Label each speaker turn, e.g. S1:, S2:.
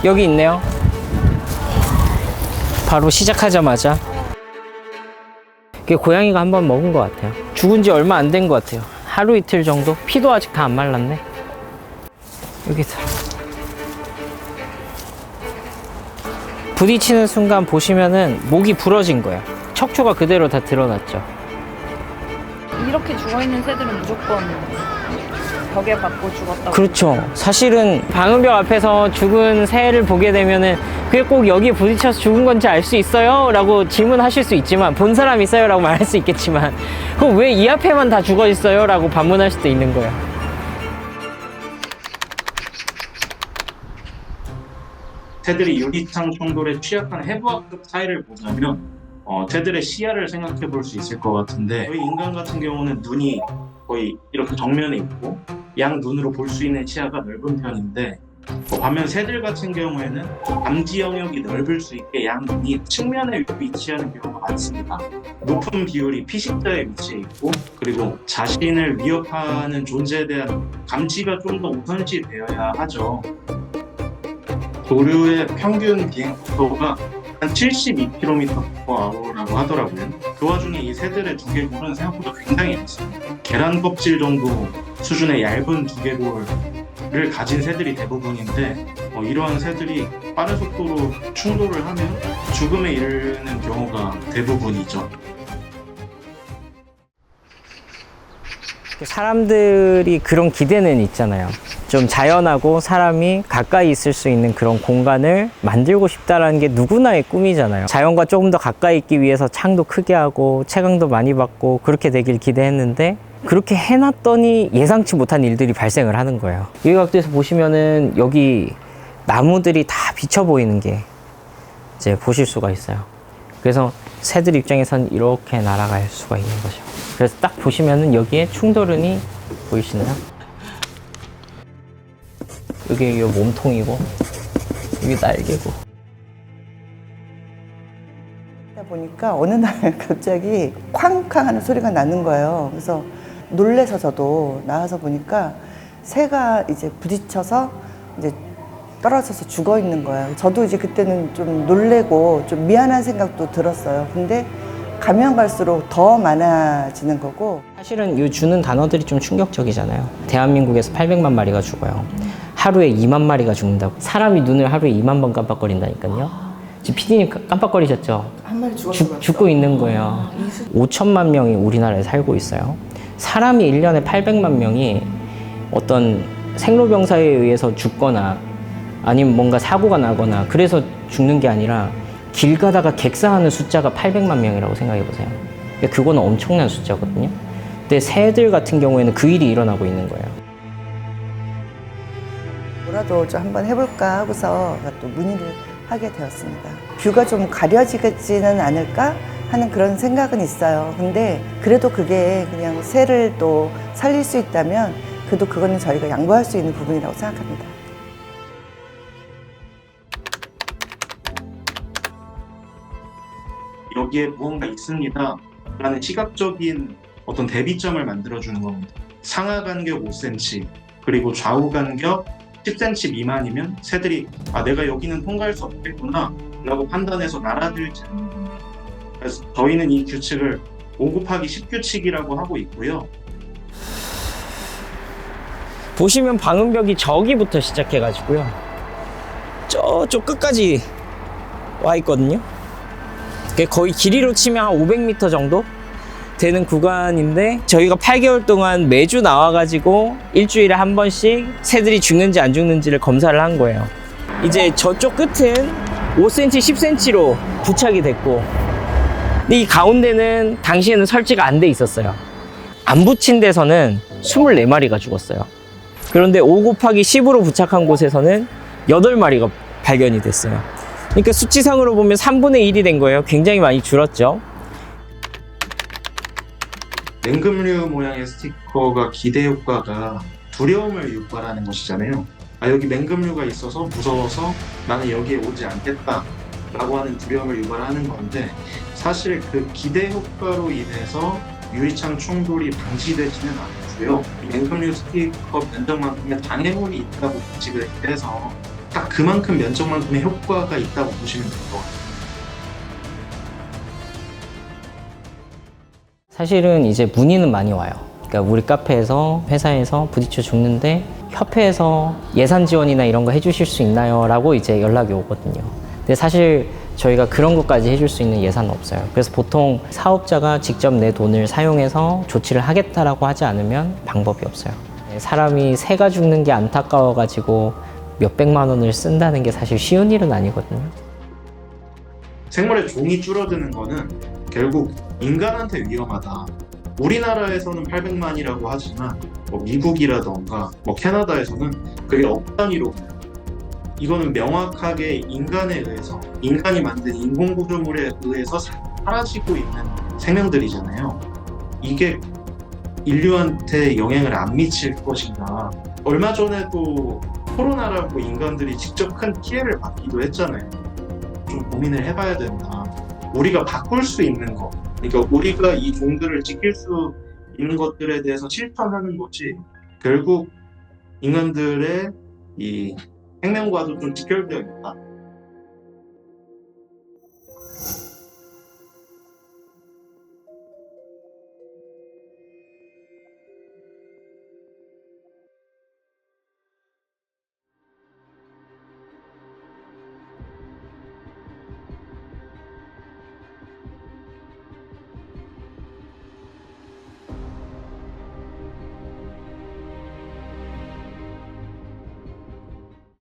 S1: 여기 있네요. 바로 시작하자마자 고양이가 한번 먹은 것 같아요. 죽은 지 얼마 안 된 것 같아요. 하루 이틀 정도? 피도 아직 다 안 말랐네. 여기서 부딪히는 순간 보시면은 목이 부러진 거예요. 척추가 그대로 다 드러났죠.
S2: 이렇게 죽어있는 새들은 무조건 벽에 받고 죽었다고.
S1: 그렇죠. 사실은 방음벽 앞에서 죽은 새를 보게 되면은 그게 꼭 여기에 부딪혀서 죽은 건지 알 수 있어요? 라고 질문하실 수 있지만, 본 사람 있어요? 라고 말할 수 있겠지만, 그럼 왜 이 앞에만 다 죽어 있어요? 라고 반문할 수도 있는 거예요.
S3: 새들이 유리창 충돌에 취약한 해부학급 사이를 보자면 새들의 시야를 생각해 볼 수 있을 것 같은데, 저희 인간 같은 경우는 눈이 거의 이렇게 정면에 있고 양 눈으로 볼 수 있는 시야가 넓은 편인데, 반면 새들 같은 경우에는 감지 영역이 넓을 수 있게 양 눈이 측면에 위치하는 경우가 많습니다. 높은 비율이 피식자에 위치해 있고, 그리고 자신을 위협하는 존재에 대한 감지가 좀 더 우선시 되어야 하죠. 조류의 평균 비행 속도가 한 72km/h라고 하더라고요. 그 와중에 이 새들의 두개골은 생각보다 굉장히 얇습니다. 계란 껍질 정도 수준의 얇은 두개골을 가진 새들이 대부분인데, 이러한 새들이 빠른 속도로 충돌을 하면 죽음에 이르는 경우가 대부분이죠.
S1: 사람들이 그런 기대는 있잖아요. 좀 자연하고 사람이 가까이 있을 수 있는 그런 공간을 만들고 싶다라는 게 누구나의 꿈이잖아요. 자연과 조금 더 가까이 있기 위해서 창도 크게 하고 채광도 많이 받고 그렇게 되길 기대했는데, 그렇게 해놨더니 예상치 못한 일들이 발생을 하는 거예요. 이 각도에서 보시면은 여기 나무들이 다 비쳐 보이는 게 이제 보실 수가 있어요. 그래서 새들 입장에선 이렇게 날아갈 수가 있는 거죠. 그래서 딱 보시면은 여기에 충돌은이 보이시나요? 여기 요 몸통이고 여기 날개고.
S4: 그러다 보니까 어느 날 갑자기 쾅쾅 하는 소리가 나는 거예요. 그래서 놀래서 저도 나와서 보니까 새가 이제 부딪혀서 이제 떨어져서 죽어 있는 거예요. 저도 이제 그때는 좀 놀래고 좀 미안한 생각도 들었어요. 근데 가면 갈수록 더 많아지는 거고.
S1: 사실은 이 주는 단어들이 좀 충격적이잖아요. 대한민국에서 800만 마리가 죽어요. 하루에 2만 마리가 죽는다고. 사람이 눈을 하루에 2만 번 깜빡거린다니까요. 지금 PD님 깜빡거리셨죠?
S4: 한 마리 죽었어요.
S1: 죽고 있는 거예요. 5천만 명이 우리나라에 살고 있어요. 사람이 1년에 800만 명이 어떤 생로병사에 의해서 죽거나 아니면 뭔가 사고가 나거나 그래서 죽는 게 아니라 길 가다가 객사하는 숫자가 800만 명이라고 생각해 보세요. 그거는 엄청난 숫자거든요. 근데 새들 같은 경우에는 그 일이 일어나고 있는 거예요.
S4: 뭐라도 좀 한번 해볼까 하고서 또 문의를 하게 되었습니다. 뷰가 좀 가려지지는 않을까 하는 그런 생각은 있어요. 근데 그래도 그게 그냥 새를 또 살릴 수 있다면 그래도 그거는 저희가 양보할 수 있는 부분이라고 생각합니다.
S3: 여기에 무언가 있습니다 라는 시각적인 어떤 대비점을 만들어주는 겁니다. 상하 간격 5cm 그리고 좌우 간격 10cm 미만이면 새들이 내가 여기는 통과할 수 없겠구나 라고 판단해서 날아들지 않는 겁니다. 그래서 저희는 이 규칙을 5곱하기10 규칙이라고 하고 있고요.
S1: 보시면 방음벽이 저기부터 시작해가지고요. 저쪽 끝까지 와 있거든요. 거의 길이로 치면 한 500m 정도 되는 구간인데, 저희가 8개월 동안 매주 나와가지고 일주일에 한 번씩 새들이 죽는지 안 죽는지를 검사를 한 거예요. 이제 저쪽 끝은 5cm, 10cm로 부착이 됐고, 근데 이 가운데는 당시에는 설치가 안 돼 있었어요. 안 붙인 데서는 24마리가 죽었어요. 그런데 5곱하기10으로 부착한 곳에서는 8마리가 발견이 됐어요. 그러니까 수치상으로 보면 3분의 1이 된 거예요. 굉장히 많이 줄었죠.
S3: 맹금류 모양의 스티커가 기대 효과가 두려움을 유발하는 것이잖아요. 여기 맹금류가 있어서 무서워서 나는 여기에 오지 않겠다 라고 하는 두려움을 유발하는 건데, 사실 그 기대 효과로 인해서 유리창 충돌이 방지되지는 않고요. 맹금류 스티커 면적만큼의 장애물이 있다고 인식을 해서 딱 그만큼 면적만큼의 효과가 있다고 보시면 될 것 같아요.
S1: 사실은 이제 문의는 많이 와요. 그러니까 우리 카페에서 회사에서 부딪혀 죽는데 협회에서 예산 지원이나 이런 거 해주실 수 있나요? 라고 이제 연락이 오거든요. 근데 사실 저희가 그런 것까지 해줄 수 있는 예산은 없어요. 그래서 보통 사업자가 직접 내 돈을 사용해서 조치를 하겠다라고 하지 않으면 방법이 없어요. 사람이 새가 죽는 게 안타까워가지고 몇백만 원을 쓴다는 게 사실 쉬운 일은 아니거든요.
S3: 생물의 종이 줄어드는 거는 결국 인간한테 위험하다. 우리나라에서는 800만이라고 하지만 뭐 미국이라던가 뭐 캐나다에서는 그게 억 단위로 이거는 명확하게 인간에 의해서 인간이 만든 인공구조물에 의해서 사라지고 있는 생명들이잖아요. 이게 인류한테 영향을 안 미칠 것인가. 얼마 전에도 코로나라고 인간들이 직접 큰 피해를 받기도 했잖아요. 좀 고민을 해봐야 된다. 우리가 바꿀 수 있는 거, 그러니까 우리가 이 종들을 지킬 수 있는 것들에 대해서 실천하는 것이 결국 인간들의 이 생명과도 좀 직결되어 있다.